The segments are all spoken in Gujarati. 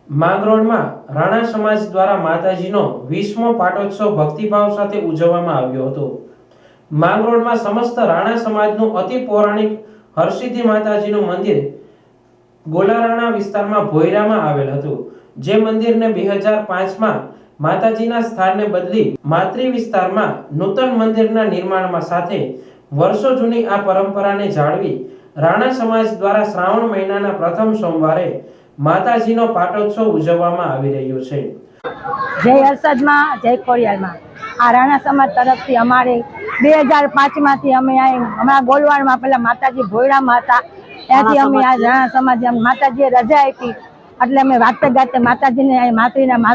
માંગરોળમાં રાણા સમાજ દ્વારા માતાજીનો 20મો પાટોત્સવ ભક્તિભાવ સાથે ઉજવવામાં આવ્યો હતો। માંગરોળમાં સમસ્ત રાણા સમાજનું અતિ પૌરાણિક હરસિદ્ધિ માતાજીનું મંદિર ગોલારાણા વિસ્તારમાં ભોયરામાં આવેલ હતું, જે મંદિરને 2005માં માતાજીના સ્થાનને બદલી માતૃ વિસ્તારમાં નૂતન મંદિરના નિર્માણમાં સાથે વર્ષો જૂની આ પરંપરાને જાળવી રાણા સમાજ દ્વારા શ્રાવણ મહિનાના પ્રથમ સોમવારે માતાજીનો પાટોત્સવ ઉજવવામાં આવી રહ્યો છે। જય હર્ષદમાં જય ખોડિયારમાં આ રાણા સમાજ તરફથી અમારે 2005માંથી અમે અમારા ગોલવાડમાં પહેલા માતાજી ભોયરામાં હતા, ત્યાંથી અમે આ રાણા સમાજ માતાજીએ રજા આપી એટલે અમે વાતે ગાતે માતાજીને માતૃના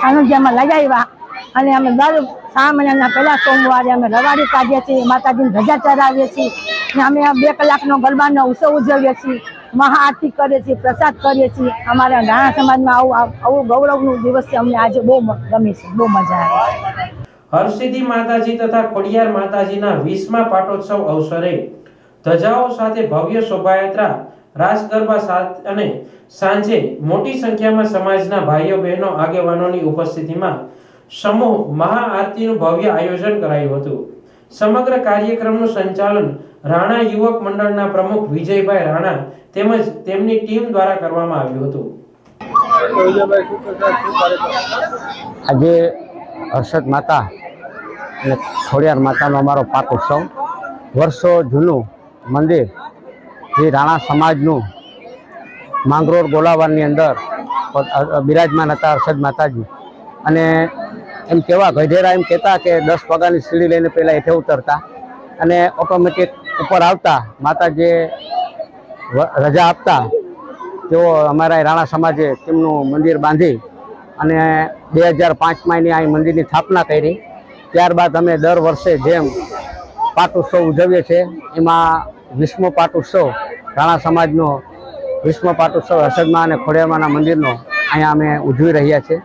સાનિધ્યમાં લઈ આવ્યા અને અમે દર 6 મહિનાના પહેલા સોમવારે અમે રવાડી કાઢીએ છીએ, માતાજીને રજા ચડાવીએ છીએ અને અમે 2 કલાકનો ગરબાનો ઉત્સવ ઉજવીએ છીએ, મહાઆરતી કરીએ છીએ, પ્રસાદ કરીએ છીએ। અમારા રાણા સમાજમાં આવું ગૌરવનું દિવસ છે, અમને આજે બહુ ગમે છે, બહુ મજા આવે। હરસિદ્ધિ માતાજી તથા ખોડિયાર માતાજીના 20મા પાટોત્સવ અવસરે ધજાઓ સાથે ભવ્ય શોભાયાત્રા, રાસ ગરબા સાથે અને સાંજે મોટી સંખ્યામાં સમાજના ભાઈઓ બહેનો આગેવાનોની ઉપસ્થિતિમાં સમૂહ મહાઆરતીનું ભવ્ય આયોજન કરાયું હતું। સમગ્ર કાર્યક્રમનું સંચાલન રાણા યુવક મંડળના પ્રમુખ વિજયભાઈ રાણા તેમજ તેમની ટીમ દ્વારા કરવામાં આવ્યું હતું। આજે હર્ષદ માતા અને ખોડિયાર માતાનો અમારો પાટોત્સવ વર્ષો જૂનું મંદિર જે રાણા સમાજનું માંગરોળ ગોલાવારની અંદર બિરાજમાન હતા હર્ષદ માતાજી, અને એમ કહેવા ગઢેરા એમ કહેતા કે 10 પગારની સીડી લઈને પહેલાં હેઠે ઉતરતા અને ઓટોમેટિક ઉપર આવતા માતાજીએ રજા આપતા, તેઓ અમારા રાણા સમાજે તેમનું મંદિર બાંધી અને 2005માં એની આ મંદિરની સ્થાપના કરી। ત્યારબાદ અમે દર વર્ષે જેમ પાટોત્સવ ઉજવીએ છીએ, એમાં 20મો પાટોત્સવ રાણા સમાજનો 20મો પાટોત્સવ હર્ષદમાં અને ખોડિયારમાંના મંદિરનો અહીંયા અમે ઉજવી રહ્યા છીએ।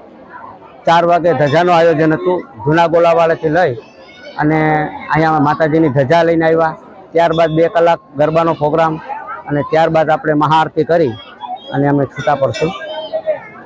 4 વાગે ધજાનું આયોજન હતું, જૂના ગોલાવાડાથી લઈ અને અહીંયા માતાજીની ધજા લઈને આવ્યા। ત્યારબાદ 2 કલાક ગરબાનો પ્રોગ્રામ અને ત્યારબાદ આપણે મહાઆરતી કરી અને અમે છૂટા પડશું।